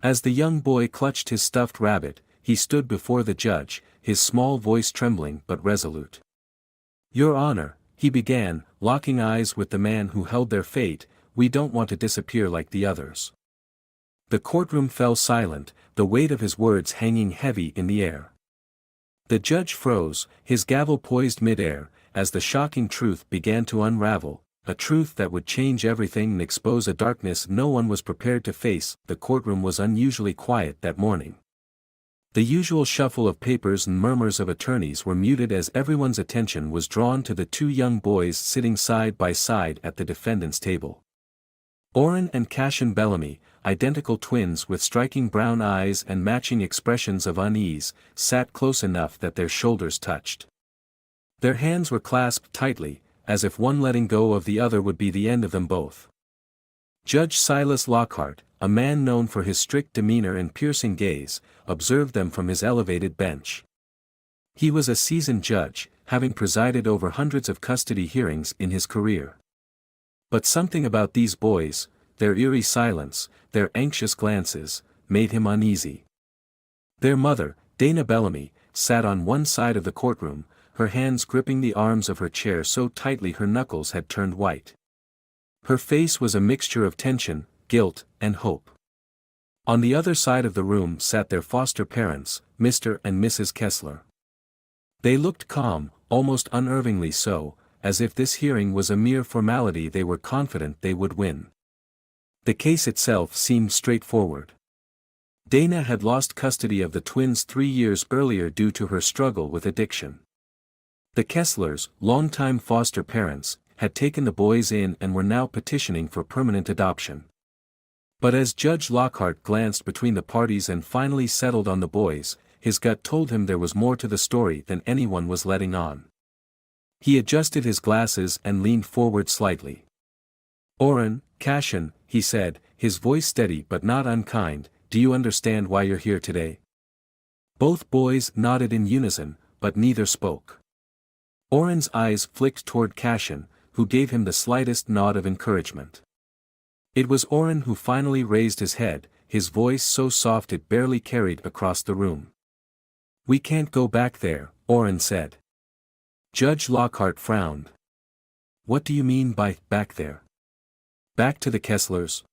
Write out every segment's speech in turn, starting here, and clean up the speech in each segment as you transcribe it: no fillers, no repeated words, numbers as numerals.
As the young boy clutched his stuffed rabbit, he stood before the judge, his small voice trembling but resolute. "Your Honor," he began, locking eyes with the man who held their fate, "we don't want to disappear like the others." The courtroom fell silent, the weight of his words hanging heavy in the air. The judge froze, his gavel poised mid-air, as the shocking truth began to unravel, a truth that would change everything and expose a darkness no one was prepared to face. The courtroom was unusually quiet that morning. The usual shuffle of papers and murmurs of attorneys were muted as everyone's attention was drawn to the two young boys sitting side by side at the defendant's table. Orrin and Cashin Bellamy, identical twins with striking brown eyes and matching expressions of unease, sat close enough that their shoulders touched. Their hands were clasped tightly, as if one letting go of the other would be the end of them both. Judge Silas Lockhart, a man known for his strict demeanor and piercing gaze, observed them from his elevated bench. He was a seasoned judge, having presided over hundreds of custody hearings in his career. But something about these boys, their eerie silence, their anxious glances, made him uneasy. Their mother, Dana Bellamy, sat on one side of the courtroom, her hands gripping the arms of her chair so tightly her knuckles had turned white. Her face was a mixture of tension, guilt, and hope. On the other side of the room sat their foster parents, Mr. and Mrs. Kessler. They looked calm, almost unnervingly so, as if this hearing was a mere formality they were confident they would win. The case itself seemed straightforward. Dana had lost custody of the twins 3 years earlier due to her struggle with addiction. The Kesslers, longtime foster parents, had taken the boys in and were now petitioning for permanent adoption. But as Judge Lockhart glanced between the parties and finally settled on the boys, his gut told him there was more to the story than anyone was letting on. He adjusted his glasses and leaned forward slightly. "Orrin, Cashin," he said, his voice steady but not unkind, "do you understand why you're here today?" Both boys nodded in unison, but neither spoke. Orrin's eyes flicked toward Cashin, who gave him the slightest nod of encouragement. It was Orrin who finally raised his head, his voice so soft it barely carried across the room. "We can't go back there," Orrin said. Judge Lockhart frowned. "What do you mean by back there? Back to the Kesslers?"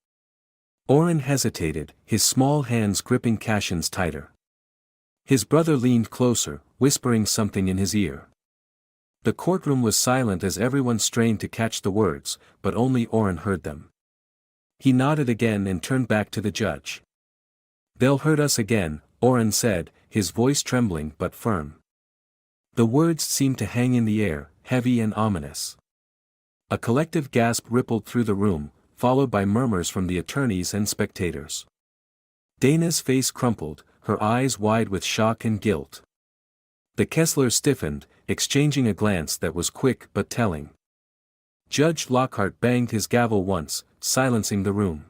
Orrin hesitated, his small hands gripping Cashin's tighter. His brother leaned closer, whispering something in his ear. The courtroom was silent as everyone strained to catch the words, but only Orrin heard them. He nodded again and turned back to the judge. "They'll hurt us again," Orrin said, his voice trembling but firm. The words seemed to hang in the air, heavy and ominous. A collective gasp rippled through the room, followed by murmurs from the attorneys and spectators. Dana's face crumpled, her eyes wide with shock and guilt. The Kesslers stiffened, exchanging a glance that was quick but telling. Judge Lockhart banged his gavel once, silencing the room.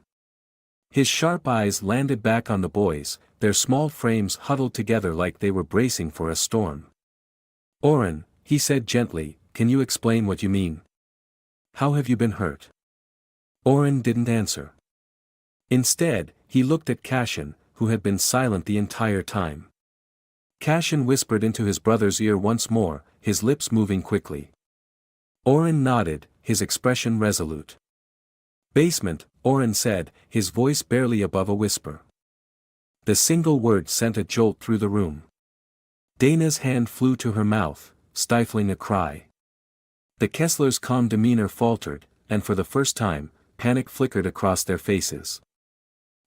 His sharp eyes landed back on the boys, their small frames huddled together like they were bracing for a storm. "Orrin," he said gently, "can you explain what you mean? How have you been hurt?" Orrin didn't answer. Instead, he looked at Cashin, who had been silent the entire time. Cashin whispered into his brother's ear once more, his lips moving quickly. Orrin nodded, his expression resolute. "Basement," Orrin said, his voice barely above a whisper. The single word sent a jolt through the room. Dana's hand flew to her mouth, stifling a cry. The Kesslers' calm demeanor faltered, and for the first time, panic flickered across their faces.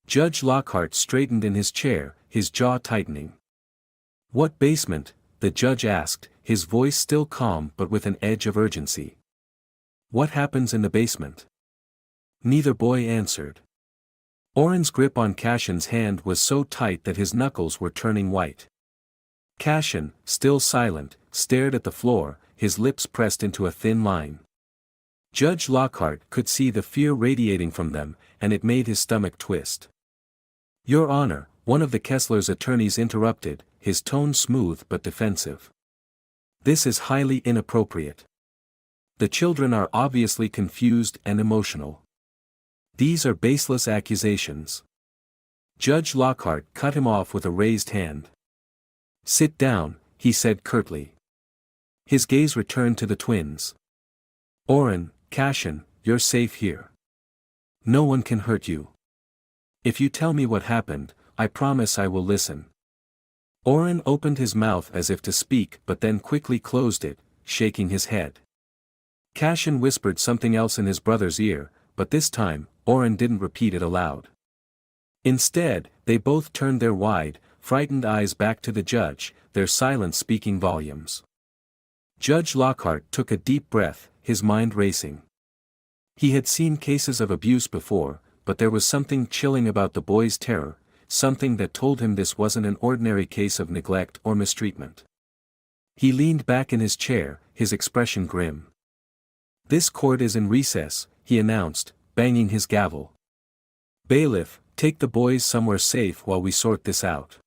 Judge Lockhart straightened in his chair, his jaw tightening. "What basement?" the judge asked, his voice still calm but with an edge of urgency. "What happens in the basement?" Neither boy answered. Orrin's grip on Cashin's hand was so tight that his knuckles were turning white. Cashin, still silent, stared at the floor, his lips pressed into a thin line. Judge Lockhart could see the fear radiating from them, and it made his stomach twist. "Your Honor," one of the Kesslers' attorneys interrupted, his tone smooth but defensive. "This is highly inappropriate. The children are obviously confused and emotional. These are baseless accusations. Judge Lockhart cut him off with a raised hand. "Sit down," he said curtly. His gaze returned to the twins. "Orrin, Cashin, you're safe here. No one can hurt you. If you tell me what happened, I promise I will listen." Orrin opened his mouth as if to speak but then quickly closed it, shaking his head. Cashin whispered something else in his brother's ear, but this time, Orrin didn't repeat it aloud. Instead, they both turned their wide, frightened eyes back to the judge, their silence speaking volumes. Judge Lockhart took a deep breath, his mind racing. He had seen cases of abuse before, but there was something chilling about the boy's terror, something that told him this wasn't an ordinary case of neglect or mistreatment. He leaned back in his chair, his expression grim. "This court is in recess," he announced, banging his gavel. "Bailiff, take the boys somewhere safe while we sort this out.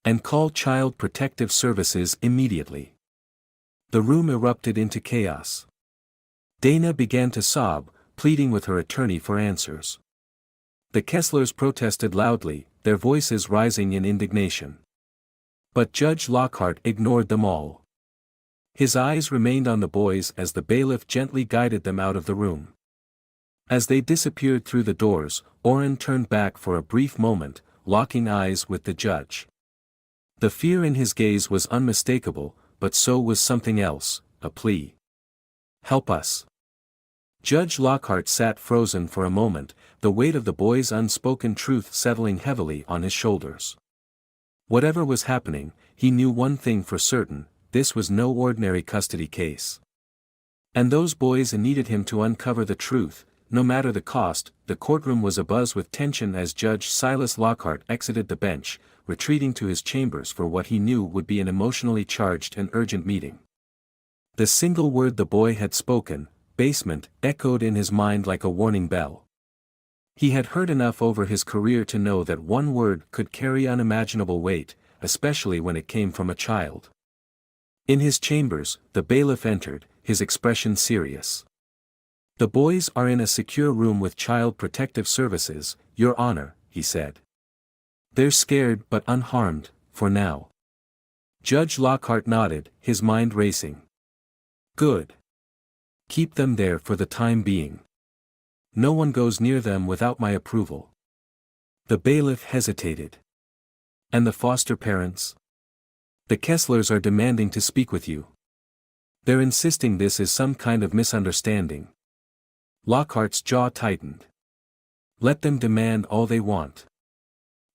And call Child Protective Services immediately." The room erupted into chaos. Dana began to sob, pleading with her attorney for answers. The Kesslers protested loudly, their voices rising in indignation. But Judge Lockhart ignored them all. His eyes remained on the boys as the bailiff gently guided them out of the room. As they disappeared through the doors, Orrin turned back for a brief moment, locking eyes with the judge. The fear in his gaze was unmistakable, but so was something else, a plea. "Help us." Judge Lockhart sat frozen for a moment, the weight of the boy's unspoken truth settling heavily on his shoulders. Whatever was happening, he knew one thing for certain: this was no ordinary custody case. And those boys needed him to uncover the truth, no matter the cost. The courtroom was abuzz with tension as Judge Silas Lockhart exited the bench, retreating to his chambers for what he knew would be an emotionally charged and urgent meeting. The single word the boy had spoken, basement, echoed in his mind like a warning bell. He had heard enough over his career to know that one word could carry unimaginable weight, especially when it came from a child. In his chambers, the bailiff entered, his expression serious. "The boys are in a secure room with Child Protective Services, Your Honor," he said. "They're scared but unharmed, for now." Judge Lockhart nodded, his mind racing. "Good. Keep them there for the time being. No one goes near them without my approval." The bailiff hesitated. "And the foster parents? The Kesslers are demanding to speak with you. They're insisting this is some kind of misunderstanding." Lockhart's jaw tightened. "Let them demand all they want.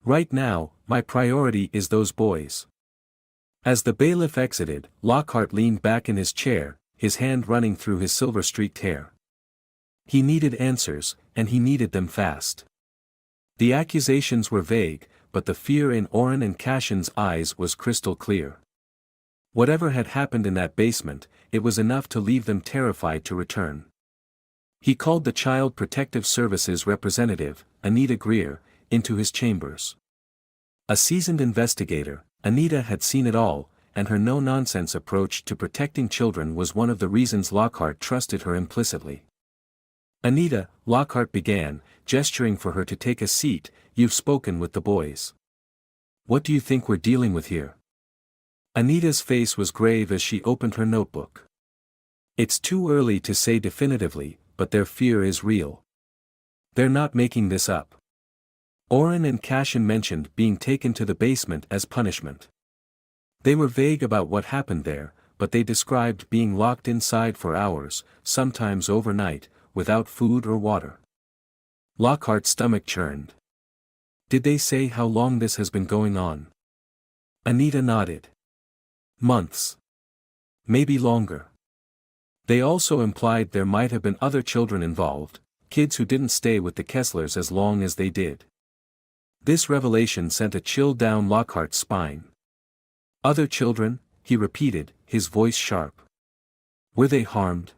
Right now, my priority is those boys." As the bailiff exited, Lockhart leaned back in his chair, his hand running through his silver-streaked hair. He needed answers, and he needed them fast. The accusations were vague, but the fear in Orrin and Cashin's eyes was crystal clear. Whatever had happened in that basement, it was enough to leave them terrified to return. He called the Child Protective Services representative, Anita Greer, into his chambers. A seasoned investigator, Anita had seen it all, and her no-nonsense approach to protecting children was one of the reasons Lockhart trusted her implicitly. "Anita," Lockhart began, gesturing for her to take a seat, "you've spoken with the boys. What do you think we're dealing with here?" Anita's face was grave as she opened her notebook. "It's too early to say definitively, but their fear is real. They're not making this up. Orrin and Cashin mentioned being taken to the basement as punishment. They were vague about what happened there, but they described being locked inside for hours, sometimes overnight, without food or water." Lockhart's stomach churned. "Did they say how long this has been going on?" Anita nodded. "Months. Maybe longer. They also implied there might have been other children involved, kids who didn't stay with the Kesslers as long as they did." This revelation sent a chill down Lockhart's spine. "Other children?" he repeated, his voice sharp. "Were they harmed?"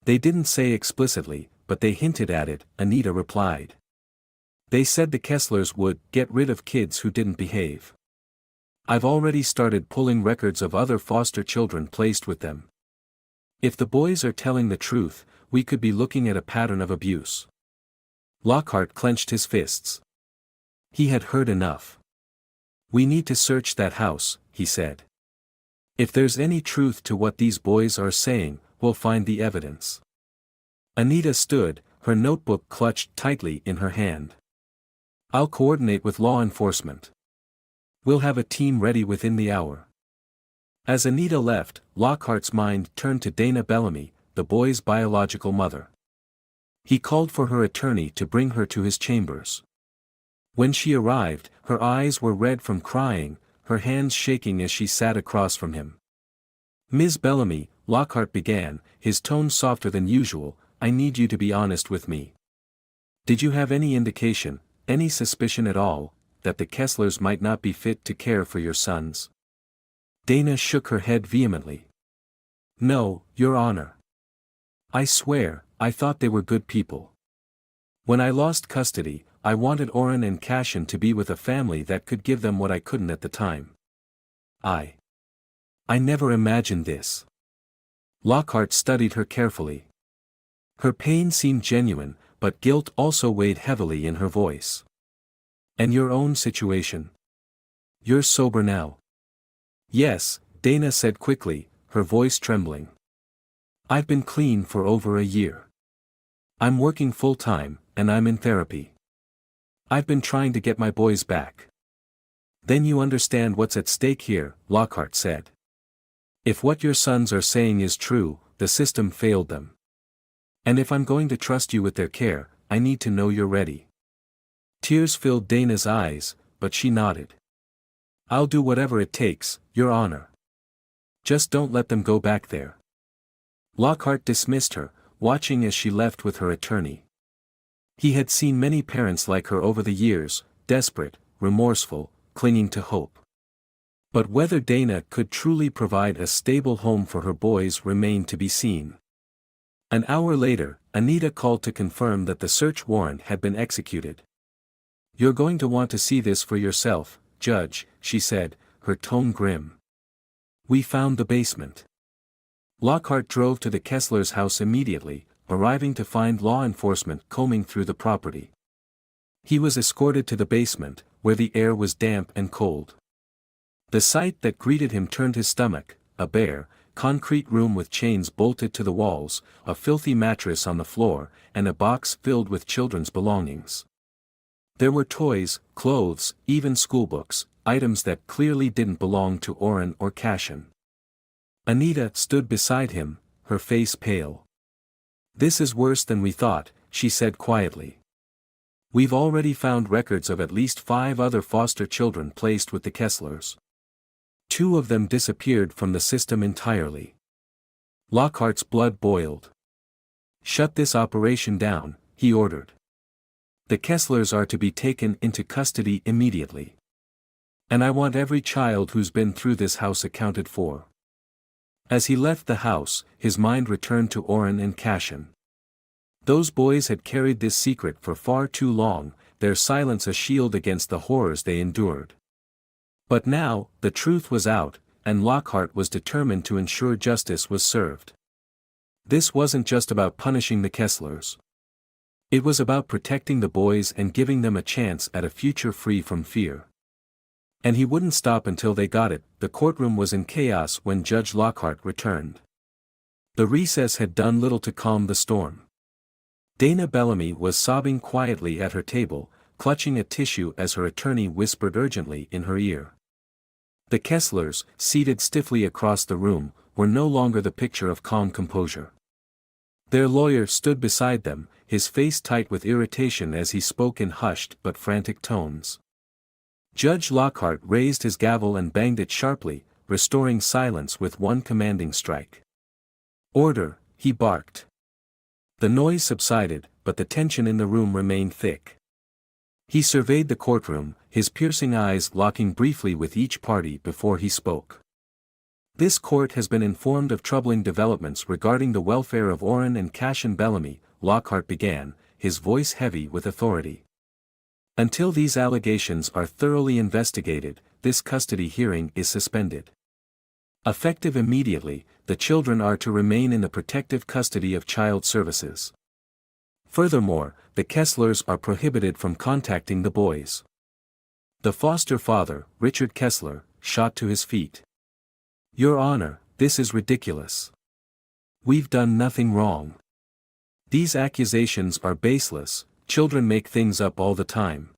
"They didn't say explicitly, but they hinted at it," Anita replied. "They said the Kesslers would get rid of kids who didn't behave. I've already started pulling records of other foster children placed with them. If the boys are telling the truth, we could be looking at a pattern of abuse." Lockhart clenched his fists. He had heard enough. "We need to search that house," he said. "If there's any truth to what these boys are saying, we'll find the evidence." Anita stood, her notebook clutched tightly in her hand. "I'll coordinate with law enforcement. We'll have a team ready within the hour." As Anita left, Lockhart's mind turned to Dana Bellamy, the boy's biological mother. He called for her attorney to bring her to his chambers. When she arrived, her eyes were red from crying, her hands shaking as she sat across from him. "Ms. Bellamy," Lockhart began, his tone softer than usual, "I need you to be honest with me. Did you have any indication, any suspicion at all, that the Kesslers might not be fit to care for your sons?" Dana shook her head vehemently. "No, Your Honor. I swear, I thought they were good people. When I lost custody, I wanted Oren and Cashin to be with a family that could give them what I couldn't at the time. I never imagined this." Lockhart studied her carefully. Her pain seemed genuine, but guilt also weighed heavily in her voice. "And your own situation? You're sober now?" "Yes," Dana said quickly, her voice trembling. "I've been clean for over a year. I'm working full-time, and I'm in therapy. I've been trying to get my boys back." "Then you understand what's at stake here," Lockhart said. "If what your sons are saying is true, the system failed them. And if I'm going to trust you with their care, I need to know you're ready." Tears filled Dana's eyes, but she nodded. "I'll do whatever it takes, Your Honor. Just don't let them go back there." Lockhart dismissed her, watching as she left with her attorney. He had seen many parents like her over the years, desperate, remorseful, clinging to hope. But whether Dana could truly provide a stable home for her boys remained to be seen. An hour later, Anita called to confirm that the search warrant had been executed. "You're going to want to see this for yourself, Judge," she said, her tone grim. "We found the basement." Lockhart drove to the Kesslers' house immediately, arriving to find law enforcement combing through the property. He was escorted to the basement, where the air was damp and cold. The sight that greeted him turned his stomach: a bare, concrete room with chains bolted to the walls, a filthy mattress on the floor, and a box filled with children's belongings. There were toys, clothes, even schoolbooks, items that clearly didn't belong to Oren or Cashin. Anita stood beside him, her face pale. "This is worse than we thought," she said quietly. "We've already found records of at least 5 other foster children placed with the Kesslers. 2 of them disappeared from the system entirely." Lockhart's blood boiled. "Shut this operation down," he ordered. "The Kesslers are to be taken into custody immediately. And I want every child who's been through this house accounted for." As he left the house, his mind returned to Oren and Cashin. Those boys had carried this secret for far too long, their silence a shield against the horrors they endured. But now, the truth was out, and Lockhart was determined to ensure justice was served. This wasn't just about punishing the Kesslers. It was about protecting the boys and giving them a chance at a future free from fear. And he wouldn't stop until they got it. The courtroom was in chaos when Judge Lockhart returned. The recess had done little to calm the storm. Dana Bellamy was sobbing quietly at her table, clutching a tissue as her attorney whispered urgently in her ear. The Kesslers, seated stiffly across the room, were no longer the picture of calm composure. Their lawyer stood beside them, his face tight with irritation as he spoke in hushed but frantic tones. Judge Lockhart raised his gavel and banged it sharply, restoring silence with one commanding strike. "Order," he barked. The noise subsided, but the tension in the room remained thick. He surveyed the courtroom, his piercing eyes locking briefly with each party before he spoke. "This court has been informed of troubling developments regarding the welfare of Oren and Cashin Bellamy," Lockhart began, his voice heavy with authority. "Until these allegations are thoroughly investigated, this custody hearing is suspended. Effective immediately, the children are to remain in the protective custody of Child Services. Furthermore, the Kesslers are prohibited from contacting the boys. The foster father, Richard Kessler, shot to his feet. "Your Honor, this is ridiculous. We've done nothing wrong. These accusations are baseless, children make things up all the time."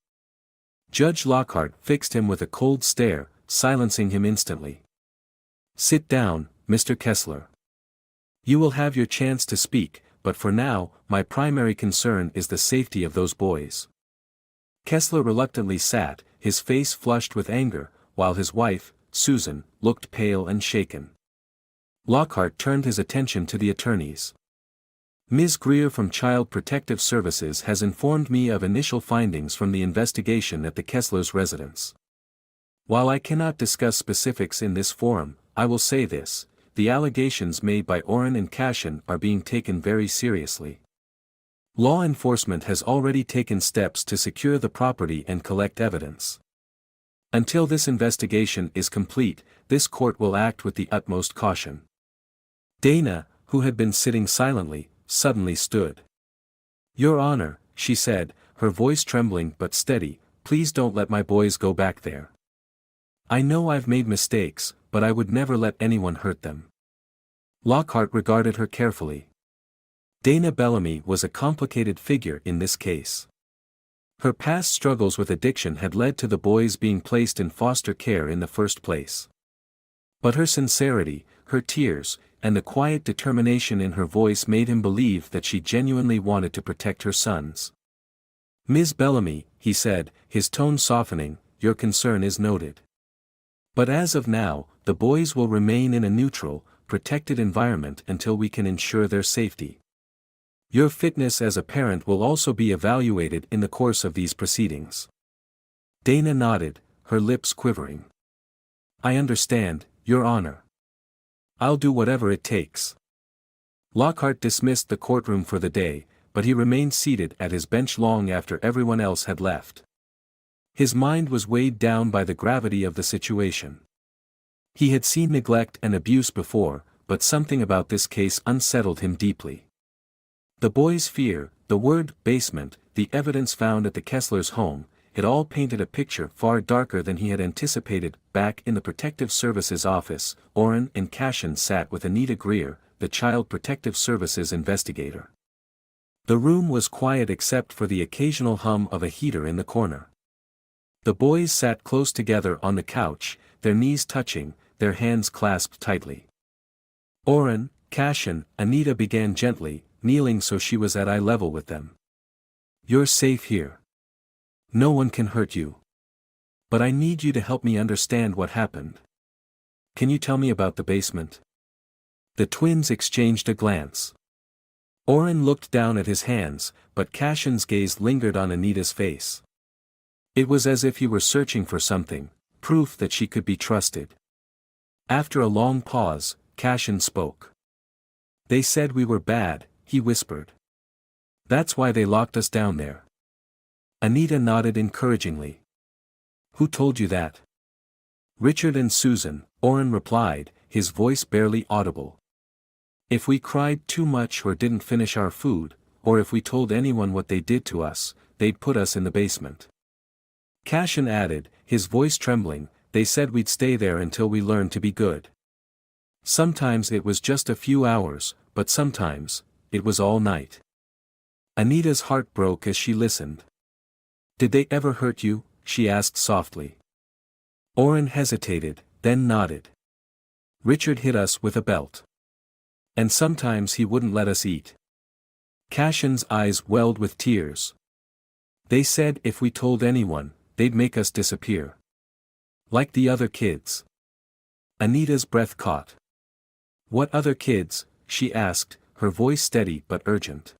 Judge Lockhart fixed him with a cold stare, silencing him instantly. "Sit down, Mr. Kessler. You will have your chance to speak, but for now, my primary concern is the safety of those boys." Kessler reluctantly sat, his face flushed with anger, while his wife, Susan, looked pale and shaken. Lockhart turned his attention to the attorneys. "Ms. Greer from Child Protective Services has informed me of initial findings from the investigation at the Kesslers' residence. While I cannot discuss specifics in this forum, I will say this: the allegations made by Orrin and Cashin are being taken very seriously. Law enforcement has already taken steps to secure the property and collect evidence. Until this investigation is complete, this court will act with the utmost caution." Dana, who had been sitting silently, suddenly stood. "Your Honor," she said, her voice trembling but steady, "please don't let my boys go back there. I know I've made mistakes, but I would never let anyone hurt them." Lockhart regarded her carefully. Dana Bellamy was a complicated figure in this case. Her past struggles with addiction had led to the boys being placed in foster care in the first place. But her sincerity, her tears, and the quiet determination in her voice made him believe that she genuinely wanted to protect her sons. "Ms. Bellamy," he said, his tone softening, "your concern is noted. But as of now, the boys will remain in a neutral, protected environment until we can ensure their safety. Your fitness as a parent will also be evaluated in the course of these proceedings." Dana nodded, her lips quivering. "I understand, Your Honor. I'll do whatever it takes." Lockhart dismissed the courtroom for the day, but he remained seated at his bench long after everyone else had left. His mind was weighed down by the gravity of the situation. He had seen neglect and abuse before, but something about this case unsettled him deeply. The boys' fear, the word basement, the evidence found at the Kesslers' home, it all painted a picture far darker than he had anticipated. Back in the Protective Services office, Orrin and Cashin sat with Anita Greer, the Child Protective Services investigator. The room was quiet except for the occasional hum of a heater in the corner. The boys sat close together on the couch, their knees touching, their hands clasped tightly. Orrin, Cashin, Anita began gently, kneeling so she was at eye level with them. "You're safe here. No one can hurt you. But I need you to help me understand what happened. Can you tell me about the basement?" The twins exchanged a glance. Orrin looked down at his hands, but Cashin's gaze lingered on Anita's face. It was as if he were searching for something, proof that she could be trusted. After a long pause, Cashin spoke. "They said we were bad," he whispered. "That's why they locked us down there." Anita nodded encouragingly. "Who told you that?" "Richard and Susan," Orrin replied, his voice barely audible. "If we cried too much or didn't finish our food, or if we told anyone what they did to us, they'd put us in the basement." Cashin added, his voice trembling, "They said we'd stay there until we learned to be good. Sometimes it was just a few hours, but sometimes, it was all night." Anita's heart broke as she listened. "Did they ever hurt you?" she asked softly. Orrin hesitated, then nodded. "Richard hit us with a belt. And sometimes he wouldn't let us eat." Cashin's eyes welled with tears. "They said if we told anyone, they'd make us disappear. Like the other kids." Anita's breath caught. "What other kids?" she asked, her voice steady but urgent.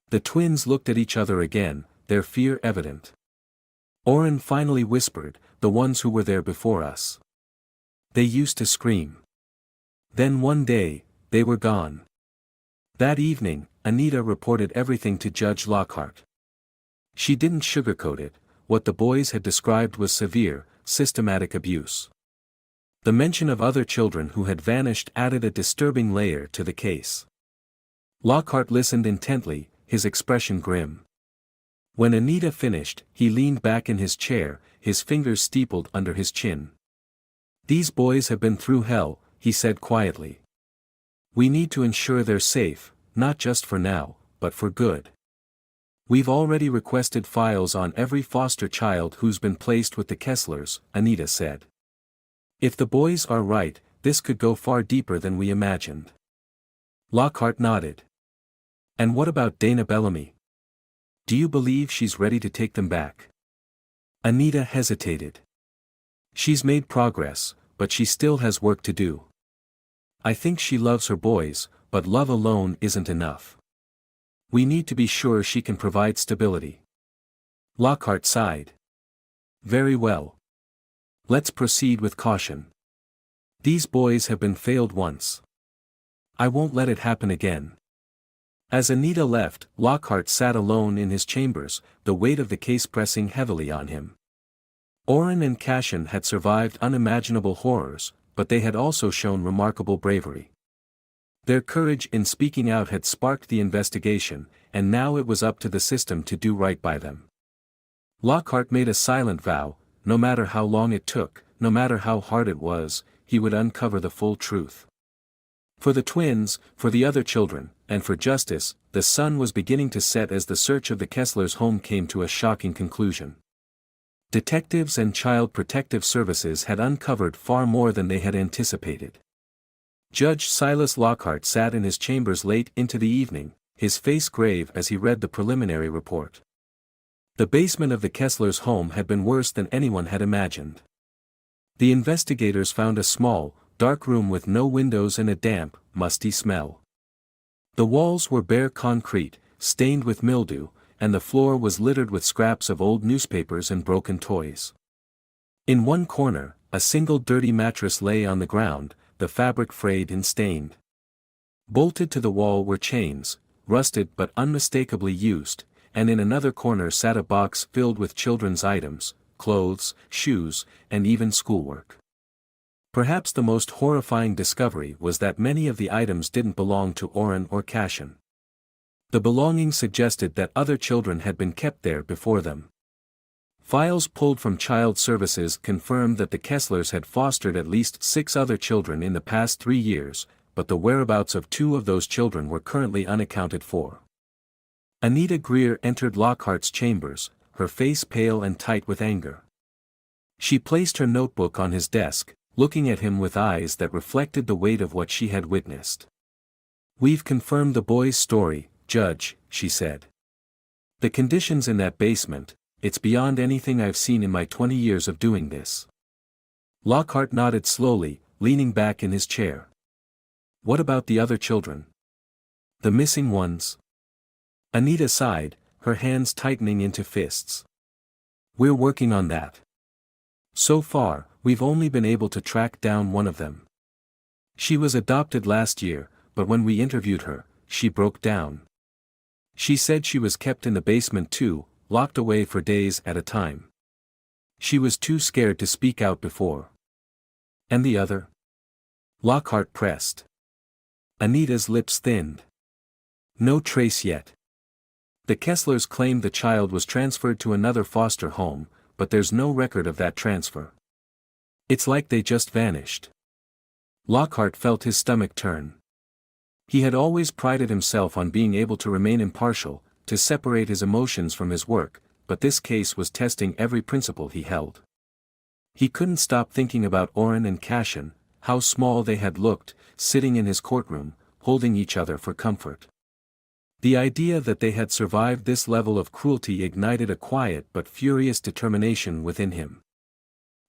The twins looked at each other again, their fear evident. Orrin finally whispered, "The ones who were there before us. They used to scream. Then one day, they were gone." That evening, Anita reported everything to Judge Lockhart. She didn't sugarcoat it, what the boys had described was severe, systematic abuse. The mention of other children who had vanished added a disturbing layer to the case. Lockhart listened intently, his expression grim. When Anita finished, he leaned back in his chair, his fingers steepled under his chin. "These boys have been through hell," he said quietly. "We need to ensure they're safe, not just for now, but for good. We've already requested files on every foster child who's been placed with the Kesslers," Anita said. "If the boys are right, this could go far deeper than we imagined." Lockhart nodded. "And what about Dana Bellamy? Do you believe she's ready to take them back?" Anita hesitated. "She's made progress, but she still has work to do. I think she loves her boys, but love alone isn't enough. We need to be sure she can provide stability." Lockhart sighed. "Very well. Let's proceed with caution. These boys have been failed once. I won't let it happen again." As Anita left, Lockhart sat alone in his chambers, the weight of the case pressing heavily on him. Orrin and Cashin had survived unimaginable horrors, but they had also shown remarkable bravery. Their courage in speaking out had sparked the investigation, and now it was up to the system to do right by them. Lockhart made a silent vow: no matter how long it took, no matter how hard it was, he would uncover the full truth. For the twins, for the other children, and for justice, the sun was beginning to set as the search of the Kesslers' home came to a shocking conclusion. Detectives and Child Protective Services had uncovered far more than they had anticipated. Judge Silas Lockhart sat in his chambers late into the evening, his face grave as he read the preliminary report. The basement of the Kesslers' home had been worse than anyone had imagined. The investigators found a small, dark room with no windows and a damp, musty smell. The walls were bare concrete, stained with mildew, and the floor was littered with scraps of old newspapers and broken toys. In one corner, a single dirty mattress lay on the ground, the fabric frayed and stained. Bolted to the wall were chains, rusted but unmistakably used, and in another corner sat a box filled with children's items, clothes, shoes, and even schoolwork. Perhaps the most horrifying discovery was that many of the items didn't belong to Orrin or Cashin. The belongings suggested that other children had been kept there before them. Files pulled from Child Services confirmed that the Kesslers had fostered at least 6 other children in the past 3 years, but the whereabouts of 2 of those children were currently unaccounted for. Anita Greer entered Lockhart's chambers, her face pale and tight with anger. She placed her notebook on his desk, looking at him with eyes that reflected the weight of what she had witnessed. "We've confirmed the boy's story, Judge," she said. "The conditions in that basement, it's beyond anything I've seen in my 20 years of doing this." Lockhart nodded slowly, leaning back in his chair. "What about the other children? The missing ones?" Anita sighed, her hands tightening into fists. "We're working on that. So far, we've only been able to track down one of them. She was adopted last year, but when we interviewed her, she broke down. She said she was kept in the basement too, locked away for days at a time. She was too scared to speak out before." "And the other?" Lockhart pressed. Anita's lips thinned. "No trace yet. The Kesslers claimed the child was transferred to another foster home, but there's no record of that transfer. It's like they just vanished." Lockhart felt his stomach turn. He had always prided himself on being able to remain impartial, to separate his emotions from his work, but this case was testing every principle he held. He couldn't stop thinking about Orrin and Cashin, how small they had looked, sitting in his courtroom, holding each other for comfort. The idea that they had survived this level of cruelty ignited a quiet but furious determination within him.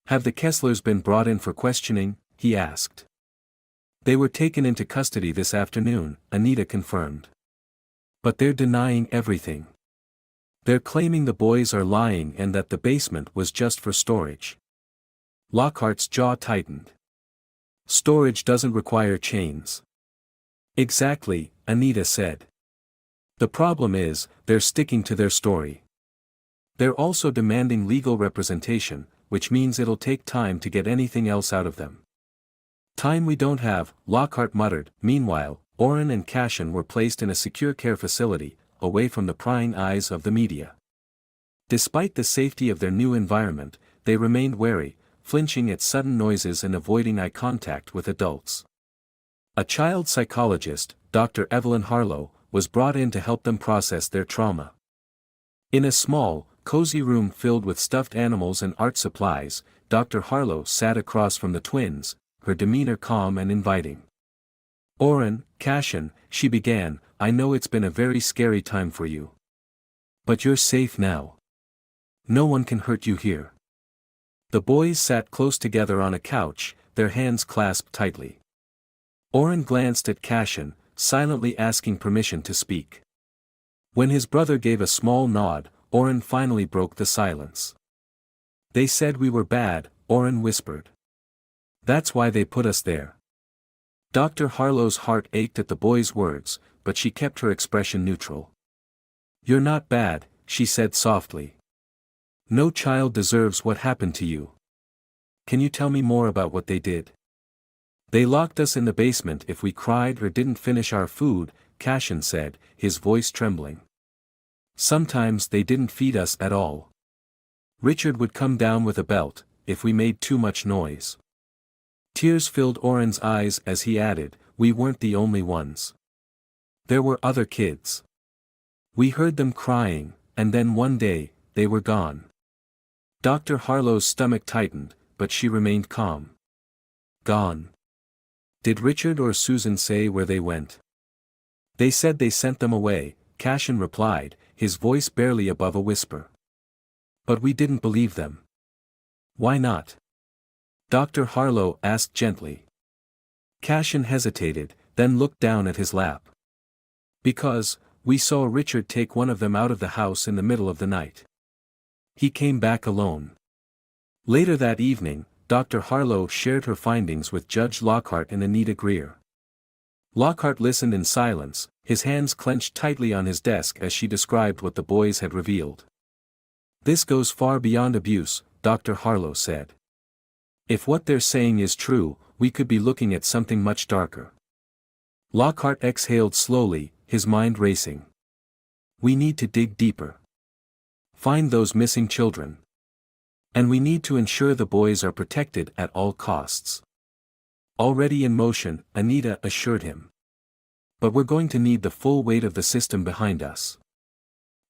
"Have the Kesslers been brought in for questioning?" he asked. "They were taken into custody this afternoon," Anita confirmed. "But they're denying everything. They're claiming the boys are lying and that the basement was just for storage." Lockhart's jaw tightened. "Storage doesn't require chains." "Exactly," Anita said. "The problem is, they're sticking to their story. They're also demanding legal representation, which means it'll take time to get anything else out of them." "Time we don't have," Lockhart muttered. Meanwhile, Orrin and Cashin were placed in a secure care facility, away from the prying eyes of the media. Despite the safety of their new environment, they remained wary, flinching at sudden noises and avoiding eye contact with adults. A child psychologist, Dr. Evelyn Harlow, was brought in to help them process their trauma. In a small, cozy room filled with stuffed animals and art supplies, Dr. Harlow sat across from the twins, her demeanor calm and inviting. "Oren, Cashin," she began, "I know it's been a very scary time for you. But you're safe now. No one can hurt you here." The boys sat close together on a couch, their hands clasped tightly. Oren glanced at Cashin, silently asking permission to speak. When his brother gave a small nod, Oren finally broke the silence. "They said we were bad," Oren whispered. "That's why they put us there." Dr. Harlow's heart ached at the boy's words, but she kept her expression neutral. "You're not bad," she said softly. "No child deserves what happened to you. Can you tell me more about what they did?" "They locked us in the basement if we cried or didn't finish our food," Cashin said, his voice trembling. "Sometimes they didn't feed us at all. Richard would come down with a belt, if we made too much noise." Tears filled Oren's eyes as he added, "We weren't the only ones. There were other kids. We heard them crying, and then one day, they were gone." Dr. Harlow's stomach tightened, but she remained calm. "Gone. Did Richard or Susan say where they went?" "They said they sent them away," Cashin replied, his voice barely above a whisper. "But we didn't believe them." "Why not?" Dr. Harlow asked gently. Cashin hesitated, then looked down at his lap. "Because, we saw Richard take one of them out of the house in the middle of the night. He came back alone." Later that evening, Dr. Harlow shared her findings with Judge Lockhart and Anita Greer. Lockhart listened in silence, his hands clenched tightly on his desk as she described what the boys had revealed. "This goes far beyond abuse," Dr. Harlow said. "If what they're saying is true, we could be looking at something much darker." Lockhart exhaled slowly, his mind racing. "We need to dig deeper. Find those missing children. And we need to ensure the boys are protected at all costs." "Already in motion," Anita assured him. "But we're going to need the full weight of the system behind us.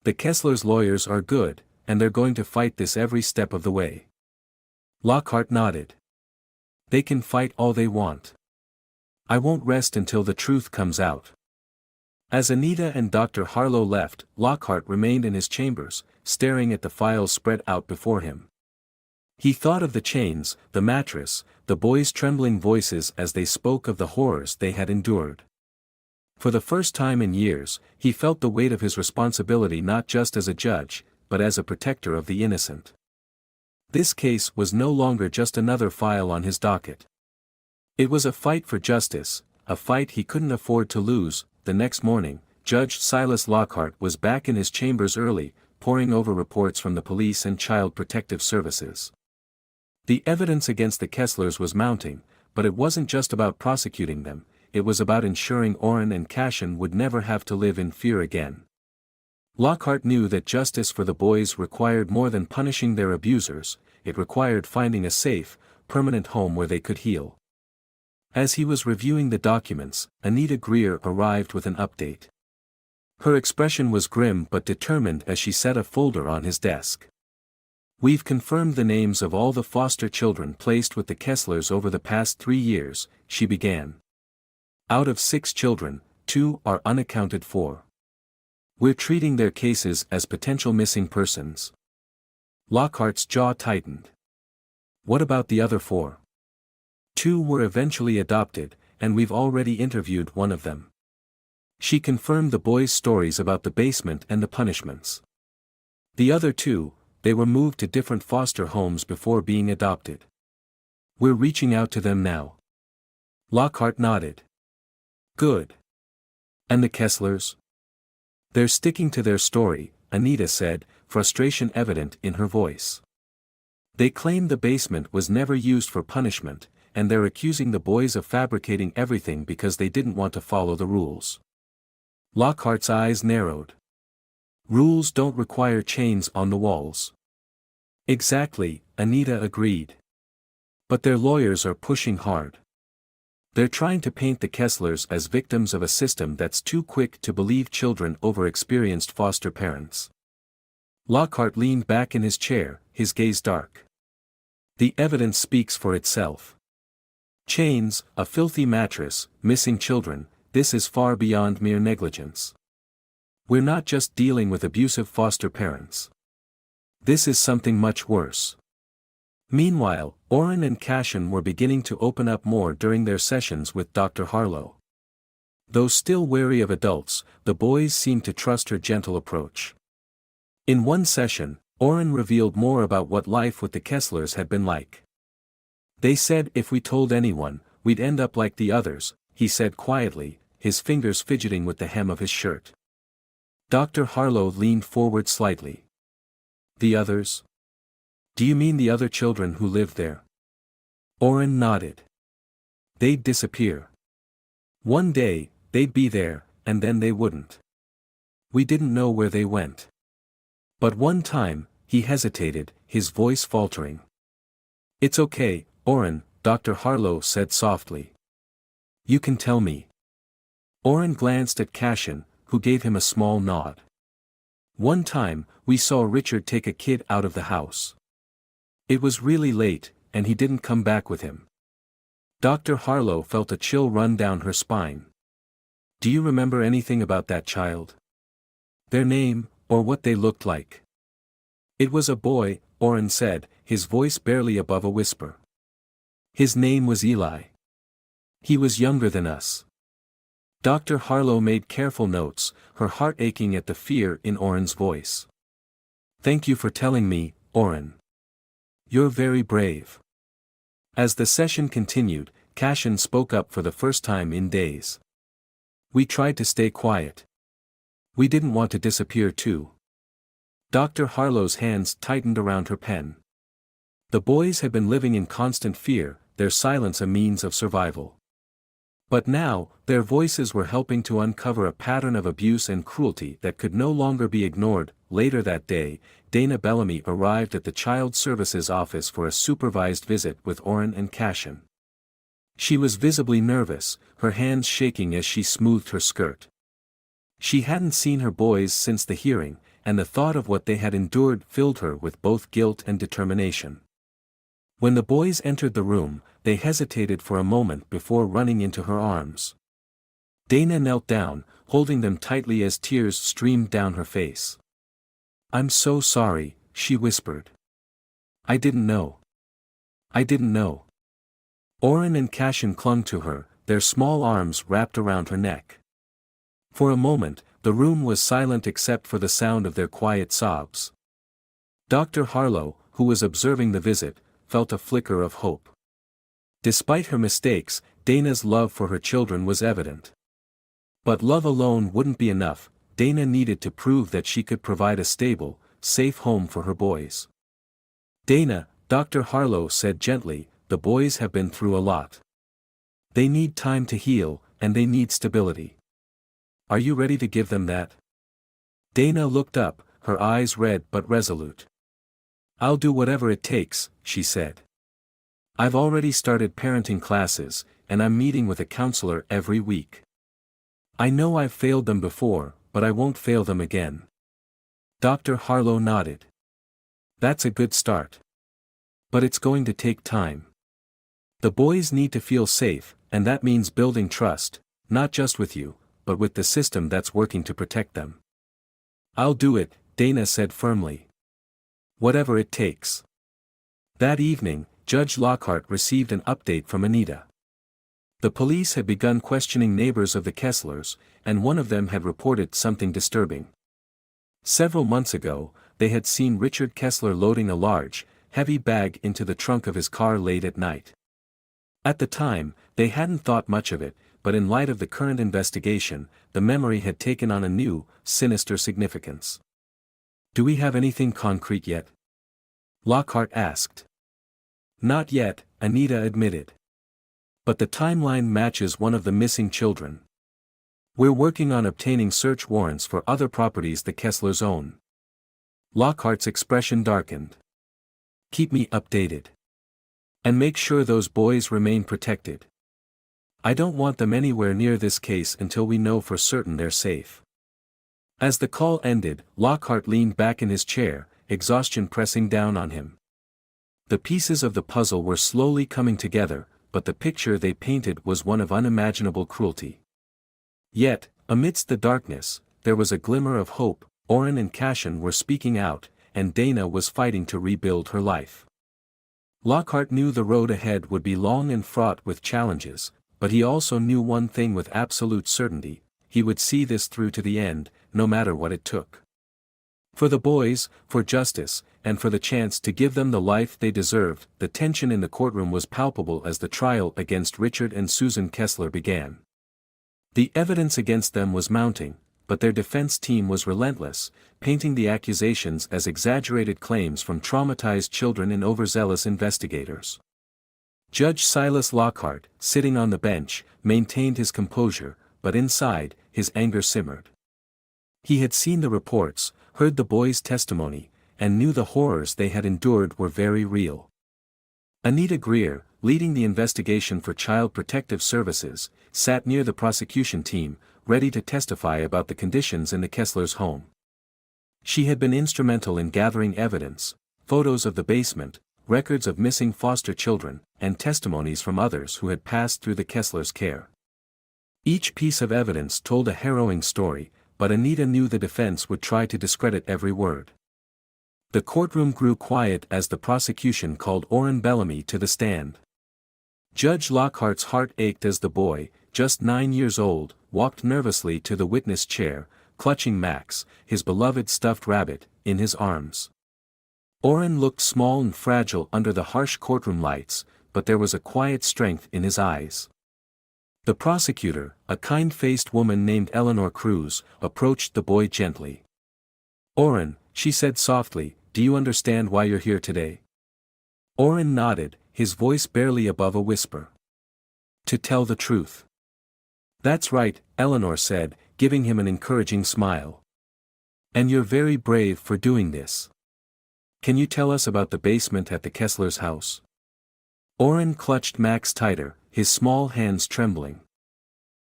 The Kesslers' lawyers are good, and they're going to fight this every step of the way." Lockhart nodded. "They can fight all they want. I won't rest until the truth comes out." As Anita and Dr. Harlow left, Lockhart remained in his chambers, staring at the files spread out before him. He thought of the chains, the mattress, the boys' trembling voices as they spoke of the horrors they had endured. For the first time in years, he felt the weight of his responsibility not just as a judge, but as a protector of the innocent. This case was no longer just another file on his docket. It was a fight for justice, a fight he couldn't afford to lose. The next morning, Judge Silas Lockhart was back in his chambers early, poring over reports from the police and child protective services. The evidence against the Kesslers was mounting, but it wasn't just about prosecuting them, it was about ensuring Oren and Cashin would never have to live in fear again. Lockhart knew that justice for the boys required more than punishing their abusers, it required finding a safe, permanent home where they could heal. As he was reviewing the documents, Anita Greer arrived with an update. Her expression was grim but determined as she set a folder on his desk. "We've confirmed the names of all the foster children placed with the Kesslers over the past 3 years," she began. "Out of 6 children, 2 are unaccounted for. We're treating their cases as potential missing persons." Lockhart's jaw tightened. "What about the other 4? 2 were eventually adopted, and we've already interviewed one of them." She confirmed the boys' stories about the basement and the punishments. "The other 2, they were moved to different foster homes before being adopted. We're reaching out to them now." Lockhart nodded. "Good. And the Kesslers?" "They're sticking to their story," Anita said, frustration evident in her voice. "They claim the basement was never used for punishment, and they're accusing the boys of fabricating everything because they didn't want to follow the rules." Lockhart's eyes narrowed. Rules don't require chains on the walls. Exactly, Anita agreed. But their lawyers are pushing hard. They're trying to paint the Kesslers as victims of a system that's too quick to believe children over experienced foster parents. Lockhart leaned back in his chair, his gaze dark. The evidence speaks for itself. Chains, a filthy mattress, missing children, this is far beyond mere negligence. We're not just dealing with abusive foster parents. This is something much worse. Meanwhile, Orrin and Cashin were beginning to open up more during their sessions with Dr. Harlow. Though still wary of adults, the boys seemed to trust her gentle approach. In one session, Orrin revealed more about what life with the Kesslers had been like. They said if we told anyone, we'd end up like the others, he said quietly, his fingers fidgeting with the hem of his shirt. Dr. Harlow leaned forward slightly. The others? Do you mean the other children who lived there? Orrin nodded. They'd disappear. One day, they'd be there, and then they wouldn't. We didn't know where they went. But one time, he hesitated, his voice faltering. It's okay, Orrin, Dr. Harlow said softly. You can tell me. Orrin glanced at Cashin, who gave him a small nod. One time, we saw Richard take a kid out of the house. It was really late, and he didn't come back with him. Dr. Harlow felt a chill run down her spine. Do you remember anything about that child? Their name, or what they looked like? It was a boy, Orrin said, his voice barely above a whisper. His name was Eli. He was younger than us. Dr. Harlow made careful notes, her heart aching at the fear in Orrin's voice. Thank you for telling me, Orrin. You're very brave. As the session continued, Cashin spoke up for the first time in days. We tried to stay quiet. We didn't want to disappear too. Dr. Harlow's hands tightened around her pen. The boys had been living in constant fear, their silence a means of survival. But now, their voices were helping to uncover a pattern of abuse and cruelty that could no longer be ignored. Later that day, Dana Bellamy arrived at the Child Services office for a supervised visit with Orrin and Cashin. She was visibly nervous, her hands shaking as she smoothed her skirt. She hadn't seen her boys since the hearing, and the thought of what they had endured filled her with both guilt and determination. When the boys entered the room, they hesitated for a moment before running into her arms. Dana knelt down, holding them tightly as tears streamed down her face. I'm so sorry, she whispered. I didn't know. I didn't know. Orrin and Cashin clung to her, their small arms wrapped around her neck. For a moment, the room was silent except for the sound of their quiet sobs. Dr. Harlow, who was observing the visit, felt a flicker of hope. Despite her mistakes, Dana's love for her children was evident. But love alone wouldn't be enough. Dana needed to prove that she could provide a stable, safe home for her boys. Dana, Dr. Harlow said gently, the boys have been through a lot. They need time to heal, and they need stability. Are you ready to give them that? Dana looked up, her eyes red but resolute. I'll do whatever it takes, she said. I've already started parenting classes, and I'm meeting with a counselor every week. I know I've failed them before, but I won't fail them again. Dr. Harlow nodded. That's a good start. But it's going to take time. The boys need to feel safe, and that means building trust, not just with you, but with the system that's working to protect them. I'll do it, Dana said firmly. Whatever it takes. That evening, Judge Lockhart received an update from Anita. The police had begun questioning neighbors of the Kesslers, and one of them had reported something disturbing. Several months ago, they had seen Richard Kessler loading a large, heavy bag into the trunk of his car late at night. At the time, they hadn't thought much of it, but in light of the current investigation, the memory had taken on a new, sinister significance. Do we have anything concrete yet? Lockhart asked. Not yet, Anita admitted. But the timeline matches one of the missing children. We're working on obtaining search warrants for other properties the Kesslers own. Lockhart's expression darkened. Keep me updated. And make sure those boys remain protected. I don't want them anywhere near this case until we know for certain they're safe. As the call ended, Lockhart leaned back in his chair, exhaustion pressing down on him. The pieces of the puzzle were slowly coming together, but the picture they painted was one of unimaginable cruelty. Yet, amidst the darkness, there was a glimmer of hope. Oren and Cashin were speaking out, and Dana was fighting to rebuild her life. Lockhart knew the road ahead would be long and fraught with challenges, but he also knew one thing with absolute certainty: he would see this through to the end, no matter what it took. For the boys, for justice, and for the chance to give them the life they deserved. The tension in the courtroom was palpable as the trial against Richard and Susan Kessler began. The evidence against them was mounting, but their defense team was relentless, painting the accusations as exaggerated claims from traumatized children and overzealous investigators. Judge Silas Lockhart, sitting on the bench, maintained his composure, but inside, his anger simmered. He had seen the reports, heard the boys' testimony, and knew the horrors they had endured were very real. Anita Greer, leading the investigation for Child Protective Services, sat near the prosecution team, ready to testify about the conditions in the Kesslers' home. She had been instrumental in gathering evidence, photos of the basement, records of missing foster children, and testimonies from others who had passed through the Kesslers' care. Each piece of evidence told a harrowing story, but Anita knew the defense would try to discredit every word. The courtroom grew quiet as the prosecution called Oren Bellamy to the stand. Judge Lockhart's heart ached as the boy, just 9 years old, walked nervously to the witness chair, clutching Max, his beloved stuffed rabbit, in his arms. Oren looked small and fragile under the harsh courtroom lights, but there was a quiet strength in his eyes. The prosecutor, a kind-faced woman named Eleanor Cruz, approached the boy gently. "Oren," she said softly, "do you understand why you're here today?" Oren nodded, his voice barely above a whisper. "To tell the truth." "That's right," Eleanor said, giving him an encouraging smile. "And you're very brave for doing this. Can you tell us about the basement at the Kesslers' house?" Oren clutched Max tighter, his small hands trembling.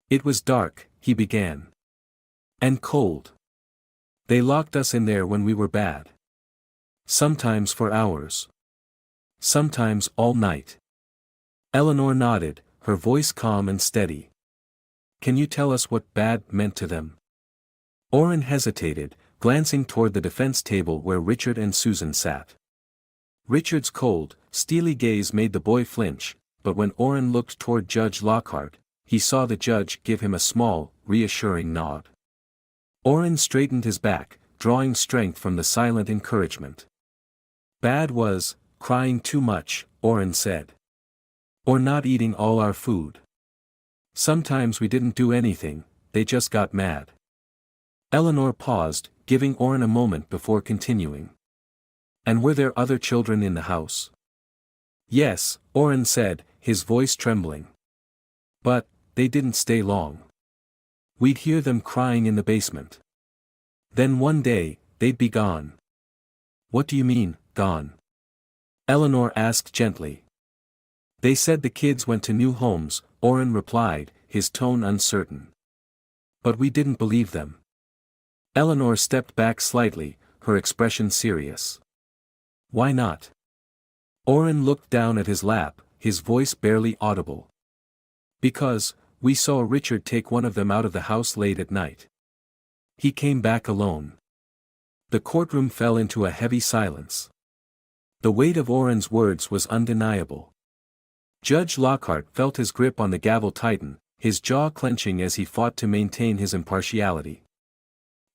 "It was dark," he began. "And cold. They locked us in there when we were bad. Sometimes for hours. Sometimes all night." Eleanor nodded, her voice calm and steady. "Can you tell us what bad meant to them?" Oren hesitated, glancing toward the defense table where Richard and Susan sat. Richard's cold, steely gaze made the boy flinch, but when Oren looked toward Judge Lockhart, he saw the judge give him a small, reassuring nod. Oren straightened his back, drawing strength from the silent encouragement. "Bad was, crying too much," Oren said. "Or not eating all our food. Sometimes we didn't do anything, they just got mad." Eleanor paused, giving Oren a moment before continuing. "And were there other children in the house?" "Yes," Oren said, his voice trembling. "But, they didn't stay long. We'd hear them crying in the basement. Then one day, they'd be gone." "What do you mean, gone?" Eleanor asked gently. "They said the kids went to new homes," Oren replied, his tone uncertain. "But we didn't believe them." Eleanor stepped back slightly, her expression serious. "Why not?" Oren looked down at his lap, his voice barely audible. "Because, we saw Richard take one of them out of the house late at night. He came back alone." The courtroom fell into a heavy silence. The weight of Oren's words was undeniable. Judge Lockhart felt his grip on the gavel tighten, his jaw clenching as he fought to maintain his impartiality.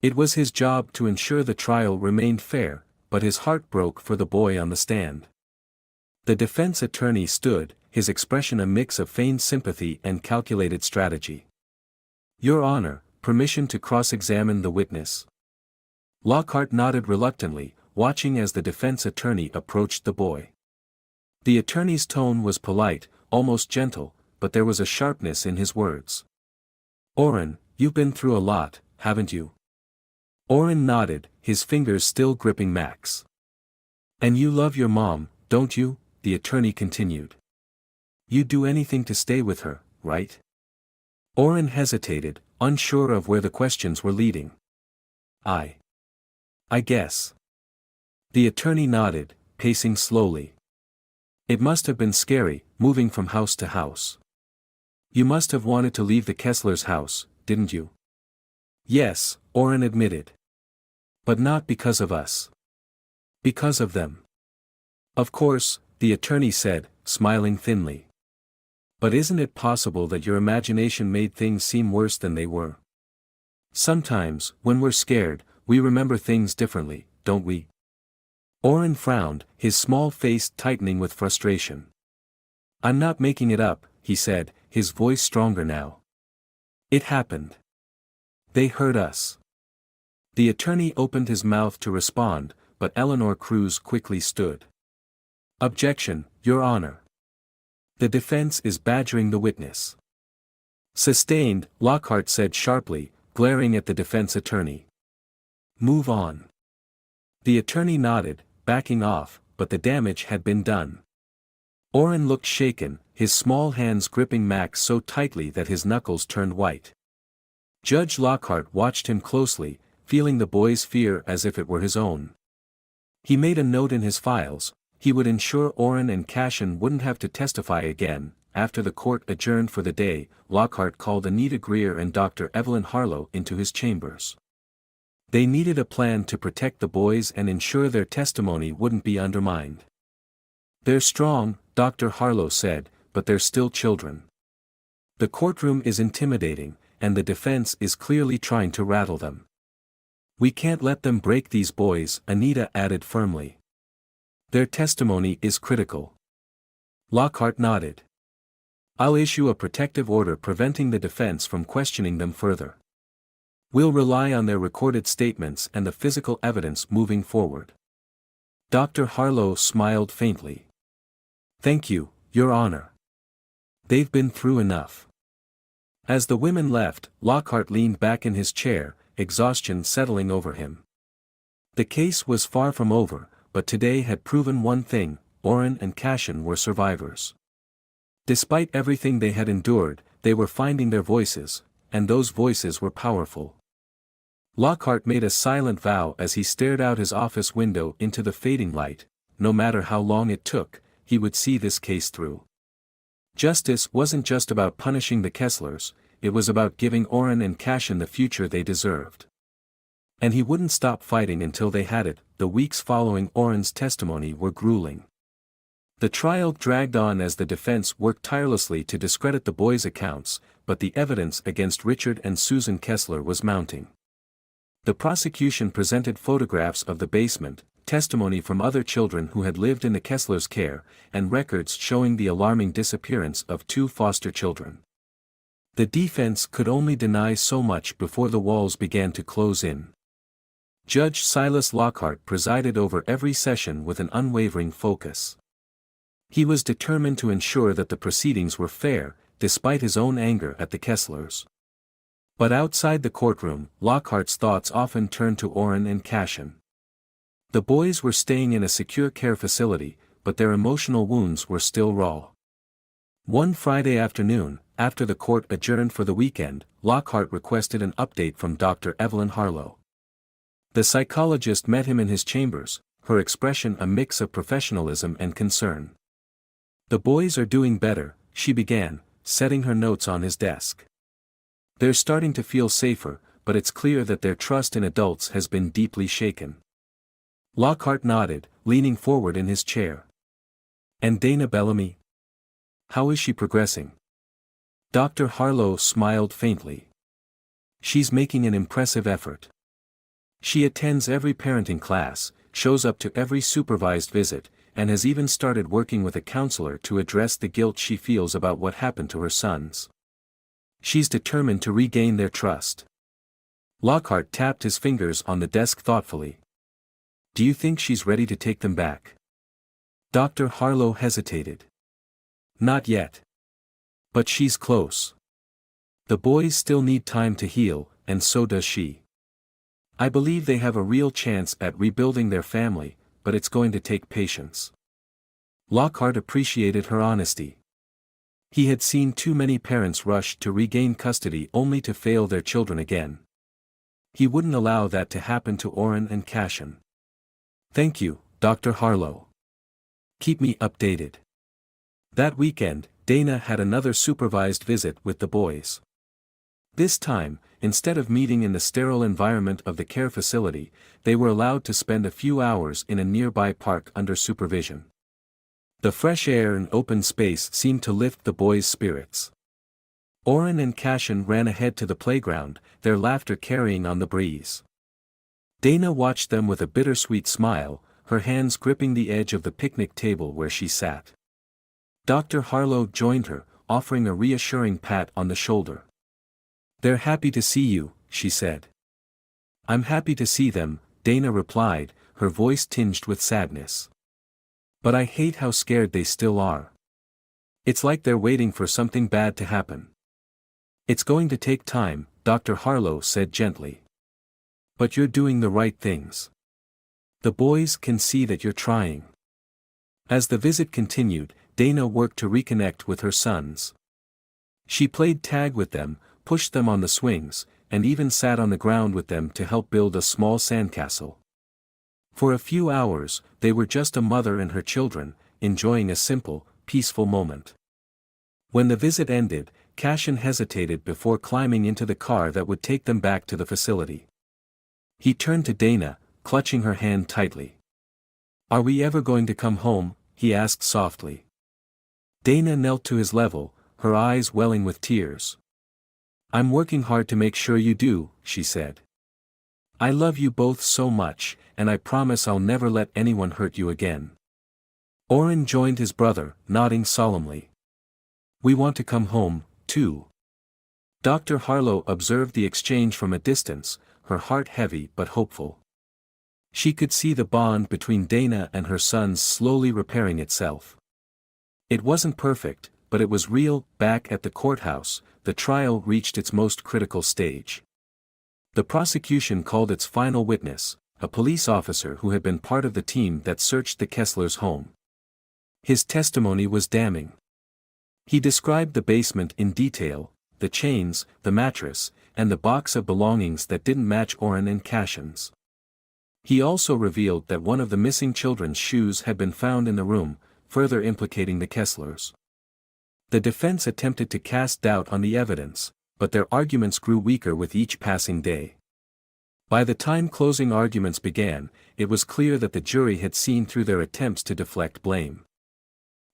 It was his job to ensure the trial remained fair, but his heart broke for the boy on the stand. The defense attorney stood, his expression a mix of feigned sympathy and calculated strategy. "Your Honor, permission to cross-examine the witness." Lockhart nodded reluctantly, watching as the defense attorney approached the boy. The attorney's tone was polite, almost gentle, but there was a sharpness in his words. "Oren, you've been through a lot, haven't you? Orrin nodded, his fingers still gripping Max. And you love your mom, don't you? The attorney continued. You'd do anything to stay with her, right? Orrin hesitated, unsure of where the questions were leading. I guess. The attorney nodded, pacing slowly. It must have been scary, moving from house to house. You must have wanted to leave the Kesslers' house, didn't you? Yes, Orrin admitted. But not because of us. Because of them. Of course, the attorney said, smiling thinly. But isn't it possible that your imagination made things seem worse than they were? Sometimes, when we're scared, we remember things differently, don't we? Orrin frowned, his small face tightening with frustration. I'm not making it up, he said, his voice stronger now. It happened. They hurt us. The attorney opened his mouth to respond, but Eleanor Cruz quickly stood. Objection, Your Honor. The defense is badgering the witness. Sustained, Lockhart said sharply, glaring at the defense attorney. Move on. The attorney nodded, backing off, but the damage had been done. Orrin looked shaken, his small hands gripping Max so tightly that his knuckles turned white. Judge Lockhart watched him closely, feeling the boy's fear as if it were his own. He made a note in his files. He would ensure Orrin and Cashin wouldn't have to testify again. After the court adjourned for the day, Lockhart called Anita Greer and Dr. Evelyn Harlow into his chambers. They needed a plan to protect the boys and ensure their testimony wouldn't be undermined. They're strong, Dr. Harlow said, but they're still children. The courtroom is intimidating, and the defense is clearly trying to rattle them. We can't let them break these boys, Anita added firmly. Their testimony is critical. Lockhart nodded. I'll issue a protective order preventing the defense from questioning them further. We'll rely on their recorded statements and the physical evidence moving forward. Dr. Harlow smiled faintly. Thank you, Your Honor. They've been through enough. As the women left, Lockhart leaned back in his chair, exhaustion settling over him. The case was far from over, but today had proven one thing: Orrin and Cashin were survivors. Despite everything they had endured, they were finding their voices, and those voices were powerful. Lockhart made a silent vow as he stared out his office window into the fading light. No matter how long it took, he would see this case through. Justice wasn't just about punishing the Kesslers, it was about giving Orrin and Cashin the future they deserved. And he wouldn't stop fighting until they had it. The weeks following Orrin's testimony were grueling. The trial dragged on as the defense worked tirelessly to discredit the boys' accounts, but the evidence against Richard and Susan Kessler was mounting. The prosecution presented photographs of the basement, testimony from other children who had lived in the Kesslers' care, and records showing the alarming disappearance of 2 foster children. The defense could only deny so much before the walls began to close in. Judge Silas Lockhart presided over every session with an unwavering focus. He was determined to ensure that the proceedings were fair, despite his own anger at the Kesslers. But outside the courtroom, Lockhart's thoughts often turned to Orrin and Cashin. The boys were staying in a secure care facility, but their emotional wounds were still raw. One Friday afternoon, after the court adjourned for the weekend, Lockhart requested an update from Dr. Evelyn Harlow. The psychologist met him in his chambers, her expression a mix of professionalism and concern. The boys are doing better, she began, setting her notes on his desk. They're starting to feel safer, but it's clear that their trust in adults has been deeply shaken. Lockhart nodded, leaning forward in his chair. And Dana Bellamy? How is she progressing? Dr. Harlow smiled faintly. She's making an impressive effort. She attends every parenting class, shows up to every supervised visit, and has even started working with a counselor to address the guilt she feels about what happened to her sons. She's determined to regain their trust. Lockhart tapped his fingers on the desk thoughtfully. Do you think she's ready to take them back? Dr. Harlow hesitated. Not yet. But she's close. The boys still need time to heal, and so does she. I believe they have a real chance at rebuilding their family, but it's going to take patience. Lockhart appreciated her honesty. He had seen too many parents rush to regain custody only to fail their children again. He wouldn't allow that to happen to Orrin and Cashin. Thank you, Dr. Harlow. Keep me updated. That weekend, Dana had another supervised visit with the boys. This time, instead of meeting in the sterile environment of the care facility, they were allowed to spend a few hours in a nearby park under supervision. The fresh air and open space seemed to lift the boys' spirits. Orrin and Cashin ran ahead to the playground, their laughter carrying on the breeze. Dana watched them with a bittersweet smile, her hands gripping the edge of the picnic table where she sat. Dr. Harlow joined her, offering a reassuring pat on the shoulder. "They're happy to see you," she said. "I'm happy to see them," Dana replied, her voice tinged with sadness. "But I hate how scared they still are. It's like they're waiting for something bad to happen." "It's going to take time," Dr. Harlow said gently. "But you're doing the right things. The boys can see that you're trying." As the visit continued, Dana worked to reconnect with her sons. She played tag with them, pushed them on the swings, and even sat on the ground with them to help build a small sandcastle. For a few hours, they were just a mother and her children, enjoying a simple, peaceful moment. When the visit ended, Cashin hesitated before climbing into the car that would take them back to the facility. He turned to Dana, clutching her hand tightly. "Are we ever going to come home?" he asked softly. Dana knelt to his level, her eyes welling with tears. "I'm working hard to make sure you do," she said. "I love you both so much, and I promise I'll never let anyone hurt you again." Orrin joined his brother, nodding solemnly. "We want to come home, too." Dr. Harlow observed the exchange from a distance, her heart heavy but hopeful. She could see the bond between Dana and her sons slowly repairing itself. It wasn't perfect, but it was real. Back at the courthouse, the trial reached its most critical stage. The prosecution called its final witness, a police officer who had been part of the team that searched the Kesslers' home. His testimony was damning. He described the basement in detail, the chains, the mattress, and the box of belongings that didn't match Orrin and Cashin's. He also revealed that one of the missing children's shoes had been found in the room, further implicating the Kesslers. The defense attempted to cast doubt on the evidence, but their arguments grew weaker with each passing day. By the time closing arguments began, it was clear that the jury had seen through their attempts to deflect blame.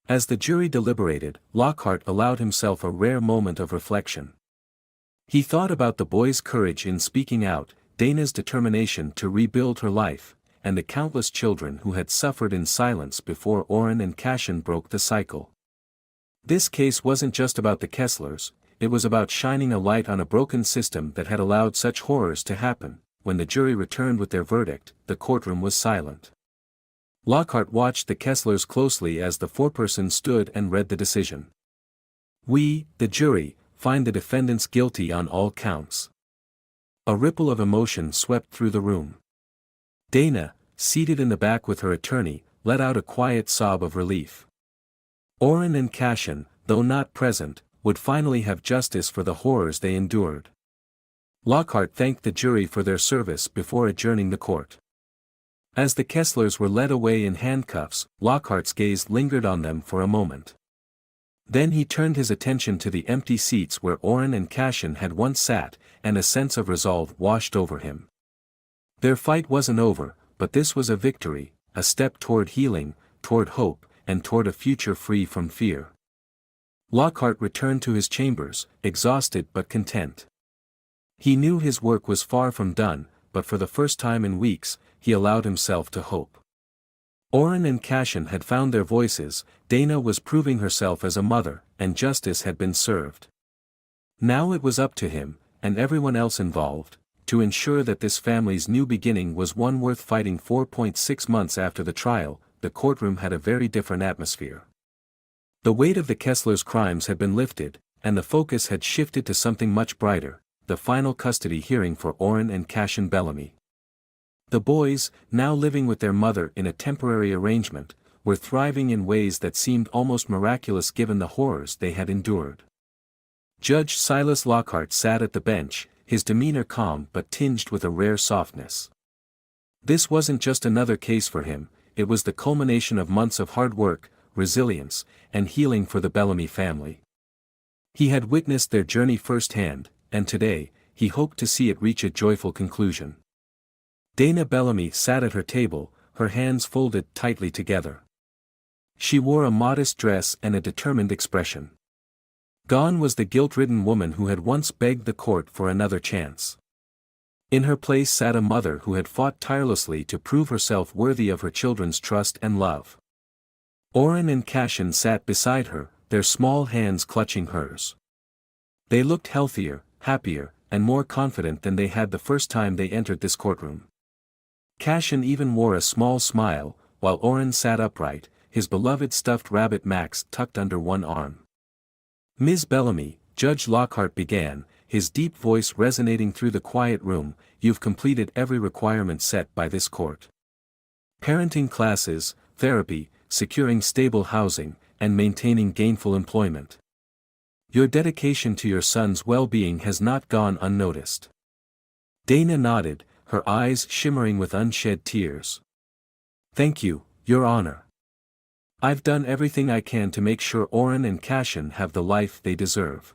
As the jury deliberated, Lockhart allowed himself a rare moment of reflection. He thought about the boy's courage in speaking out, Dana's determination to rebuild her life, and the countless children who had suffered in silence before Orrin and Cashin broke the cycle. This case wasn't just about the Kesslers, it was about shining a light on a broken system that had allowed such horrors to happen. When the jury returned with their verdict, the courtroom was silent. Lockhart watched the Kesslers closely as the foreperson stood and read the decision. "We, the jury, find the defendants guilty on all counts." A ripple of emotion swept through the room. Dana, seated in the back with her attorney, let out a quiet sob of relief. Orrin and Cashin, though not present, would finally have justice for the horrors they endured. Lockhart thanked the jury for their service before adjourning the court. As the Kesslers were led away in handcuffs, Lockhart's gaze lingered on them for a moment. Then he turned his attention to the empty seats where Orrin and Cashin had once sat, and a sense of resolve washed over him. Their fight wasn't over, but this was a victory, a step toward healing, toward hope, and toward a future free from fear. Lockhart returned to his chambers, exhausted but content. He knew his work was far from done, but for the first time in weeks, he allowed himself to hope. Orrin and Cashin had found their voices, Dana was proving herself as a mother, and justice had been served. Now it was up to him, and everyone else involved, to ensure that this family's new beginning was one worth fighting. 4.6 months after the trial, the courtroom had a very different atmosphere. The weight of the Kesslers' crimes had been lifted, and the focus had shifted to something much brighter, the final custody hearing for Oren and Cashin Bellamy. The boys, now living with their mother in a temporary arrangement, were thriving in ways that seemed almost miraculous given the horrors they had endured. Judge Silas Lockhart sat at the bench, his demeanor calm but tinged with a rare softness. This wasn't just another case for him, it was the culmination of months of hard work, resilience, and healing for the Bellamy family. He had witnessed their journey firsthand, and today, he hoped to see it reach a joyful conclusion. Dana Bellamy sat at her table, her hands folded tightly together. She wore a modest dress and a determined expression. Gone was the guilt-ridden woman who had once begged the court for another chance. In her place sat a mother who had fought tirelessly to prove herself worthy of her children's trust and love. Oren and Cashin sat beside her, their small hands clutching hers. They looked healthier, happier, and more confident than they had the first time they entered this courtroom. Cashin even wore a small smile, while Oren sat upright, his beloved stuffed rabbit Max tucked under one arm. "Ms. Bellamy," Judge Lockhart began, his deep voice resonating through the quiet room, "you've completed every requirement set by this court. Parenting classes, therapy, securing stable housing, and maintaining gainful employment. Your dedication to your son's well-being has not gone unnoticed." Dana nodded, her eyes shimmering with unshed tears. "Thank you, Your Honor. I've done everything I can to make sure Oren and Cashin have the life they deserve."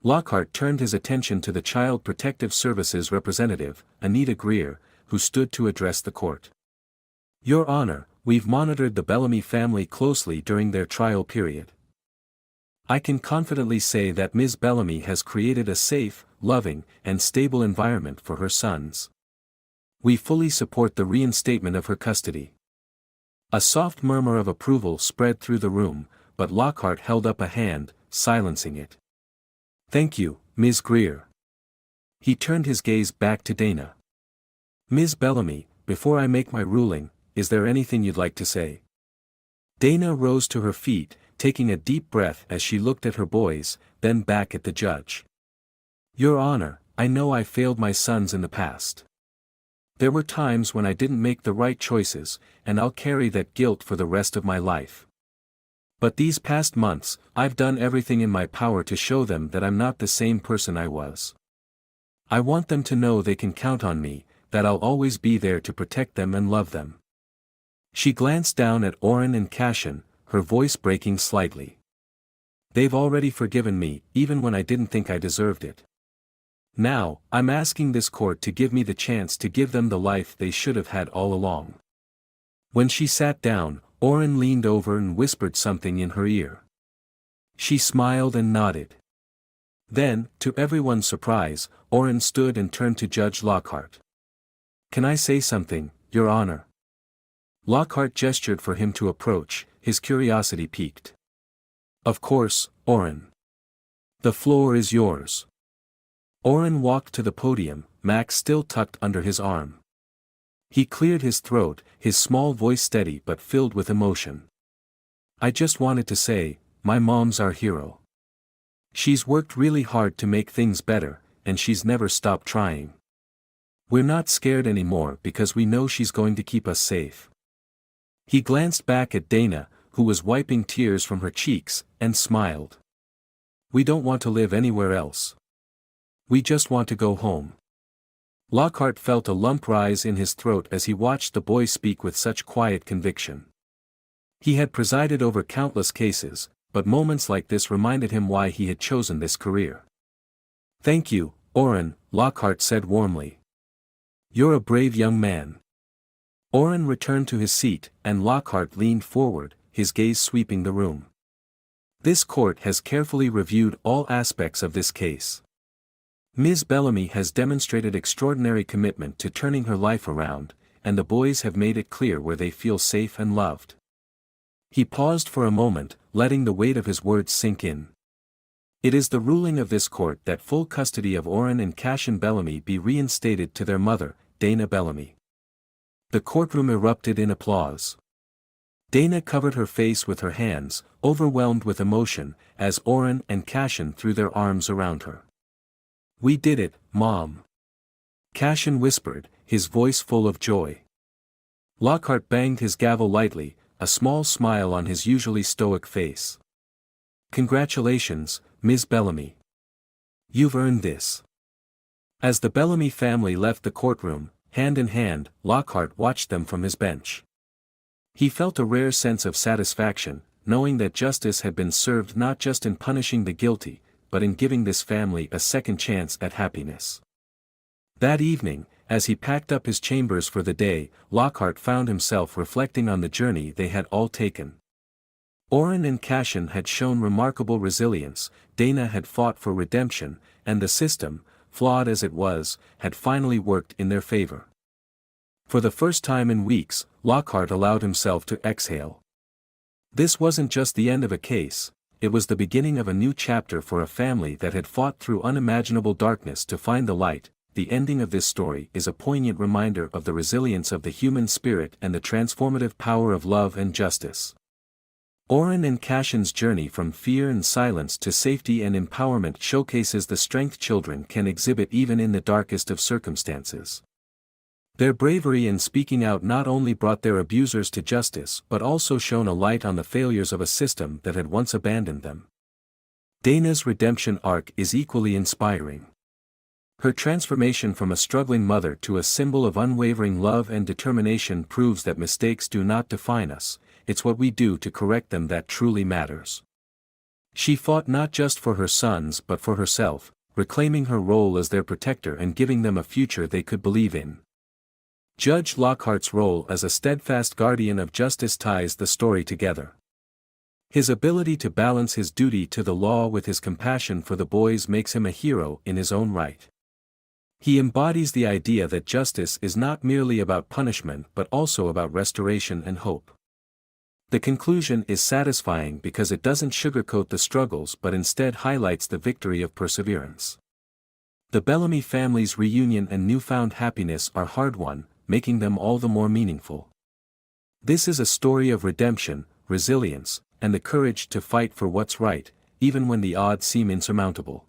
Lockhart turned his attention to the Child Protective Services representative, Anita Greer, who stood to address the court. "Your Honor, we've monitored the Bellamy family closely during their trial period. I can confidently say that Ms. Bellamy has created a safe, loving, and stable environment for her sons. We fully support the reinstatement of her custody." A soft murmur of approval spread through the room, but Lockhart held up a hand, silencing it. "Thank you, Ms. Greer." He turned his gaze back to Dana. "Ms. Bellamy, before I make my ruling, is there anything you'd like to say?" Dana rose to her feet, taking a deep breath as she looked at her boys, then back at the judge. "Your Honor, I know I failed my sons in the past. There were times when I didn't make the right choices, and I'll carry that guilt for the rest of my life. But these past months, I've done everything in my power to show them that I'm not the same person I was. I want them to know they can count on me, that I'll always be there to protect them and love them." She glanced down at Oren and Cashin, her voice breaking slightly. "They've already forgiven me, even when I didn't think I deserved it. Now, I'm asking this court to give me the chance to give them the life they should have had all along." When she sat down, Oren leaned over and whispered something in her ear. She smiled and nodded. Then, to everyone's surprise, Oren stood and turned to Judge Lockhart. "Can I say something, Your Honor?" Lockhart gestured for him to approach, his curiosity piqued. "Of course, Oren. The floor is yours." Oren walked to the podium, Max still tucked under his arm. He cleared his throat, his small voice steady but filled with emotion. "I just wanted to say, my mom's our hero. She's worked really hard to make things better, and she's never stopped trying. We're not scared anymore because we know she's going to keep us safe." He glanced back at Dana, who was wiping tears from her cheeks, and smiled. "We don't want to live anywhere else. We just want to go home." Lockhart felt a lump rise in his throat as he watched the boy speak with such quiet conviction. He had presided over countless cases, but moments like this reminded him why he had chosen this career. "Thank you, Oren," Lockhart said warmly. "You're a brave young man." Oren returned to his seat, and Lockhart leaned forward, his gaze sweeping the room. "This court has carefully reviewed all aspects of this case. Ms. Bellamy has demonstrated extraordinary commitment to turning her life around, and the boys have made it clear where they feel safe and loved." He paused for a moment, letting the weight of his words sink in. "It is the ruling of this court that full custody of Oren and Cashin Bellamy be reinstated to their mother, Dana Bellamy." The courtroom erupted in applause. Dana covered her face with her hands, overwhelmed with emotion, as Oren and Cashin threw their arms around her. "We did it, Mom," Cashin whispered, his voice full of joy. Lockhart banged his gavel lightly, a small smile on his usually stoic face. "Congratulations, Ms. Bellamy. You've earned this." As the Bellamy family left the courtroom, hand in hand, Lockhart watched them from his bench. He felt a rare sense of satisfaction, knowing that justice had been served not just in punishing the guilty, but in giving this family a second chance at happiness. That evening, as he packed up his chambers for the day, Lockhart found himself reflecting on the journey they had all taken. Oren and Cashin had shown remarkable resilience, Dana had fought for redemption, and the system, flawed as it was, had finally worked in their favor. For the first time in weeks, Lockhart allowed himself to exhale. This wasn't just the end of a case, it was the beginning of a new chapter for a family that had fought through unimaginable darkness to find the light. The ending of this story is a poignant reminder of the resilience of the human spirit and the transformative power of love and justice. Oren and Cashin's journey from fear and silence to safety and empowerment showcases the strength children can exhibit even in the darkest of circumstances. Their bravery in speaking out not only brought their abusers to justice but also shone a light on the failures of a system that had once abandoned them. Dana's redemption arc is equally inspiring. Her transformation from a struggling mother to a symbol of unwavering love and determination proves that mistakes do not define us, it's what we do to correct them that truly matters. She fought not just for her sons but for herself, reclaiming her role as their protector and giving them a future they could believe in. Judge Lockhart's role as a steadfast guardian of justice ties the story together. His ability to balance his duty to the law with his compassion for the boys makes him a hero in his own right. He embodies the idea that justice is not merely about punishment but also about restoration and hope. The conclusion is satisfying because it doesn't sugarcoat the struggles but instead highlights the victory of perseverance. The Bellamy family's reunion and newfound happiness are hard-won, making them all the more meaningful. This is a story of redemption, resilience, and the courage to fight for what's right, even when the odds seem insurmountable.